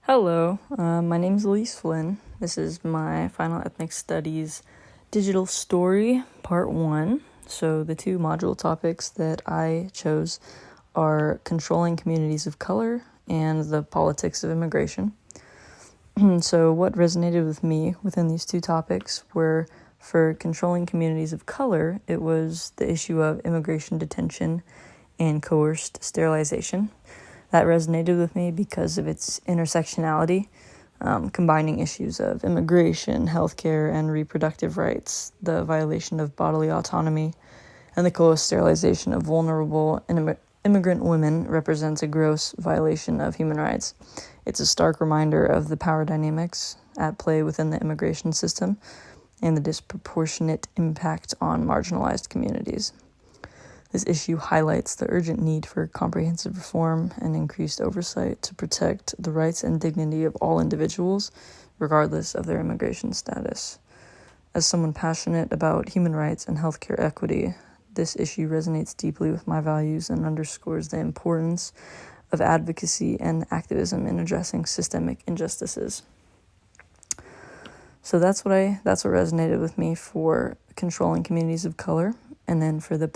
Hello, my name is Elise Flynn. This is my final ethnic studies digital story, part 1. So the two module topics that I chose are controlling communities of color and the politics of immigration. So what resonated with me within these two topics were, for controlling communities of color, it was the issue of immigration detention and coerced sterilization. That resonated with me because of its intersectionality, combining issues of immigration, healthcare, and reproductive rights, the violation of bodily autonomy, and the coerced sterilization of vulnerable immigrant women represents a gross violation of human rights. It's a stark reminder of the power dynamics at play within the immigration system and the disproportionate impact on marginalized communities. This issue highlights the urgent need for comprehensive reform and increased oversight to protect the rights and dignity of all individuals, regardless of their immigration status. As someone passionate about human rights and healthcare equity, this issue resonates deeply with my values and underscores the importance of advocacy and activism in addressing systemic injustices. So that's what resonated with me for controlling communities of color. And then for the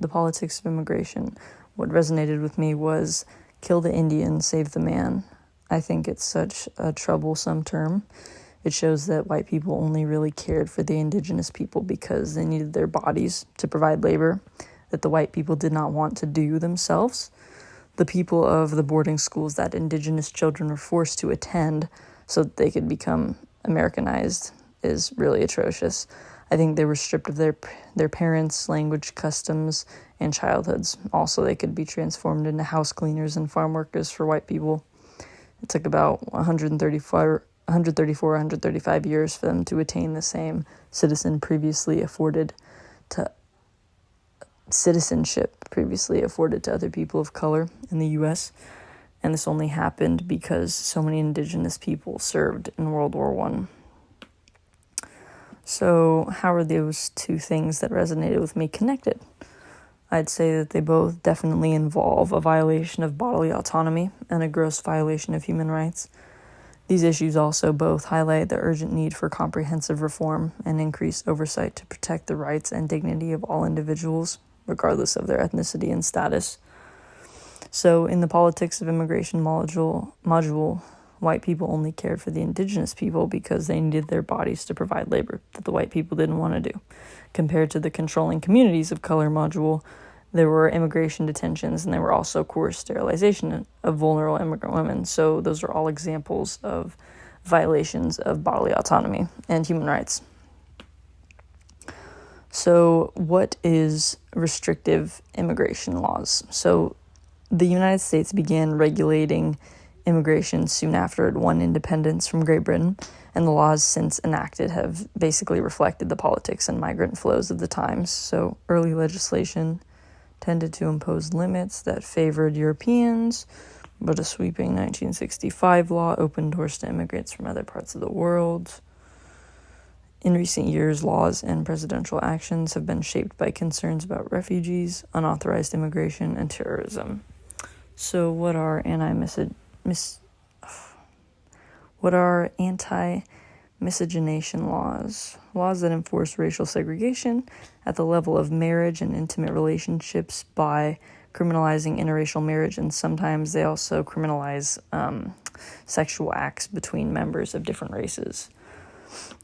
politics of immigration, what resonated with me was kill the Indian, save the man. I think it's such a troublesome term. It shows that white people only really cared for the indigenous people because they needed their bodies to provide labor that the white people did not want to do themselves. The people of the boarding schools that indigenous children were forced to attend so that they could become Americanized is really atrocious. I think they were stripped of their parents' language, customs, and childhoods. Also, they could be transformed into house cleaners and farm workers for white people. It took about 135 years for them to attain the same citizenship previously afforded to other people of color in the U.S., and this only happened because so many indigenous people served in World War I. So how are those two things that resonated with me connected? I'd say that they both definitely involve a violation of bodily autonomy and a gross violation of human rights. These issues also both highlight the urgent need for comprehensive reform and increased oversight to protect the rights and dignity of all individuals, regardless of their ethnicity and status. So in the politics of immigration module, white people only cared for the indigenous people because they needed their bodies to provide labor that the white people didn't want to do. Compared to the controlling communities of color module, there were immigration detentions and there were also coerced sterilization of vulnerable immigrant women. So those are all examples of violations of bodily autonomy and human rights. So what is restrictive immigration laws? So the United States began regulating immigration soon after it won independence from Great Britain, and the laws since enacted have basically reflected the politics and migrant flows of the times. So early legislation tended to impose limits that favored Europeans, but a sweeping 1965 law opened doors to immigrants from other parts of the world. In recent years, laws and presidential actions have been shaped by concerns about refugees, unauthorized immigration, and terrorism. So what are anti-miscegenation laws? Laws that enforce racial segregation at the level of marriage and intimate relationships by criminalizing interracial marriage, and sometimes they also criminalize sexual acts between members of different races.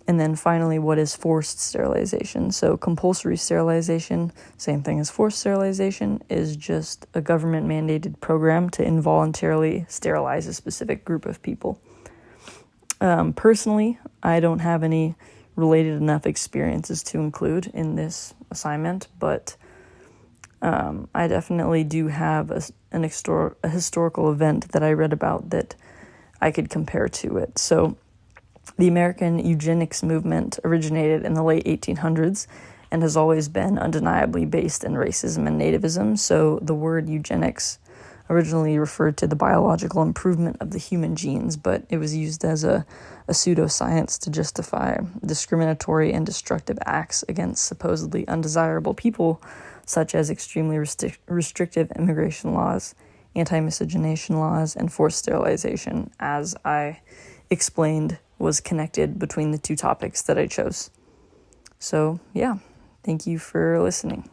And then finally, what is forced sterilization? So compulsory sterilization, same thing as forced sterilization, is just a government-mandated program to involuntarily sterilize a specific group of people. Personally, I don't have any related enough experiences to include in this assignment, but I definitely do have a historical event that I read about that I could compare to it. So the American eugenics movement originated in the late 1800s and has always been undeniably based in racism and nativism. So the word eugenics originally referred to the biological improvement of the human genes, but it was used as a pseudoscience to justify discriminatory and destructive acts against supposedly undesirable people, such as extremely restrictive immigration laws anti-miscegenation laws, and forced sterilization, as I explained was connected between the two topics that I chose. So, yeah, thank you for listening.